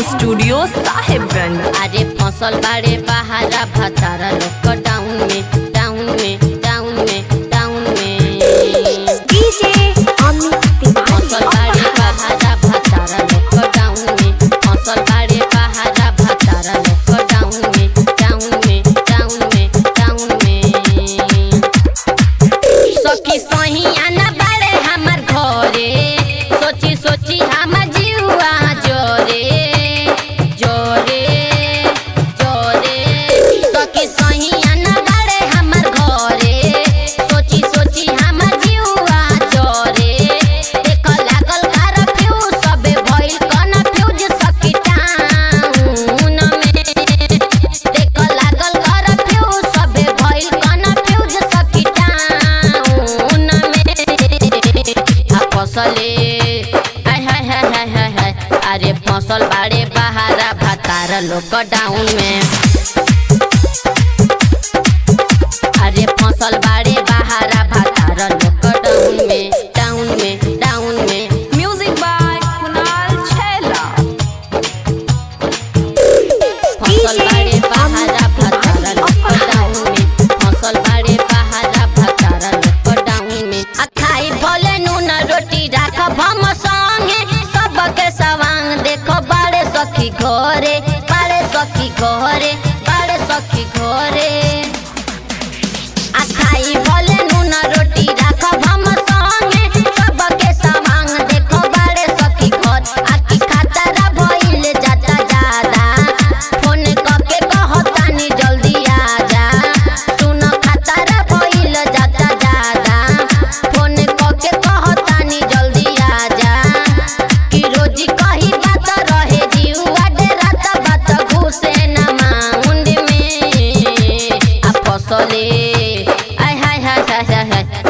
Studio Sahebganj. अरे फसल बाड़े बहारा भतारा लॉकडाउन में डाउन में डाउन में डाउन में डीजे अमित तिवारी फसल बाड़े बहारा भतारा लॉकडाउन में फसल बाड़े बहारा भतारा लॉकडाउन में डाउन में डाउन में डाउन में सखी सही आना बाड़े हमर घरे सोची सोची हमर जीवा जोरे जोरे जोरे सखी सही आना बाड़े हमर घरे सोची सोची हमर जीवा जोरे देख लागल कर्फ्यू सबे भइल कन्फ्यूज सखी टाउन में देख लागल कर्फ्यू सबे भइल कन्फ्यूज सखी टाउन में आ फसले अरे फसल बाड़े बहारा भतारा लॉकडाउन में अरे फसल बाड़े बहारा भतारा लॉकडाउन में डाउन में डाउन में म्यूजिक बाय कुणाल छैला। फसल बाड़े बहारा भतारा लॉकडाउन में फसल बाड़े बहारा भतारा लॉकडाउन में खाई भले नून रोटी राखब हम संगे सबके सवांग देखो बाड़े सखी घरे बाड़े सखी घरे बाड़े सखी घरे खाई भले नून रोटी राखब हम संगे सबके सवांग देखो बाड़े सखी घर आकी खतरा भइल जाता ज्यादा फोन कके कहतानी जल्दी आजा सुन खतरा भइल जाता ज्यादा फोन कके कहतानी जल्दी आजा कि रोजी कही बात रहे जीवा डेराता बात घुसे ना माउंड में आ फसले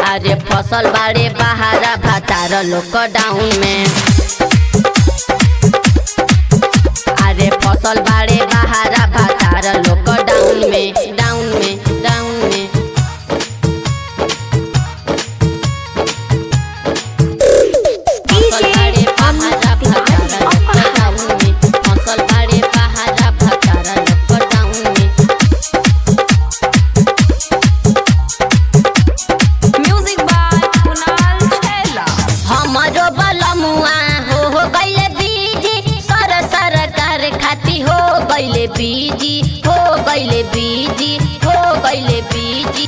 अरे फसल बाड़े बहारा भतारा लॉकडाउन में अरे फसल बाड़े बहारा भतारा लॉकडाउन में डाउन में डाउन में फसल बाड़े बहारा भतारा लॉकडाउन में फसल बाड़े बहारा भतारा लॉकडाउन में म्यूजिक बाय कुणाल छैला। हमरो बलमुआ हो गइले बीजी सरकार खाती हो गइले बीजी हो गइले बीजी हो गइले बीजी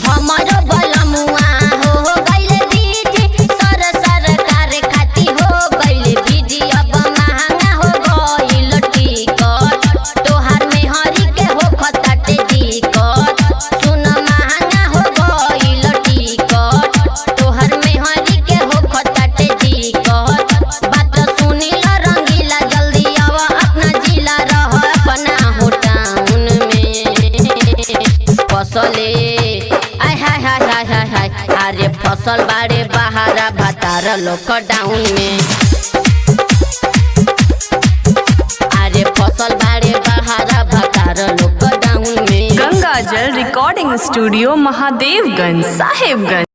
हमरो बलमुआ हो गइले बीजी सरकार खाती हो गइले बीजी अब महंगा हो गइल टिकट तोहार में हरी के हो खताटे दिक्कत सुन महंगा हो गइल टिकट तोहर में हरी के हो खताटे दिक्कत बात सुनिला रंगीला जल्दी आवा अपना जिला रह अपना हो टाउन में फसले अरे फसल बाड़े बहारा भतारा लॉकडाउन में अरे फसल बाड़े बहारा भतारा लॉकडाउन में गंगा जल रिकॉर्डिंग स्टूडियो महादेवगंज साहेबगंज।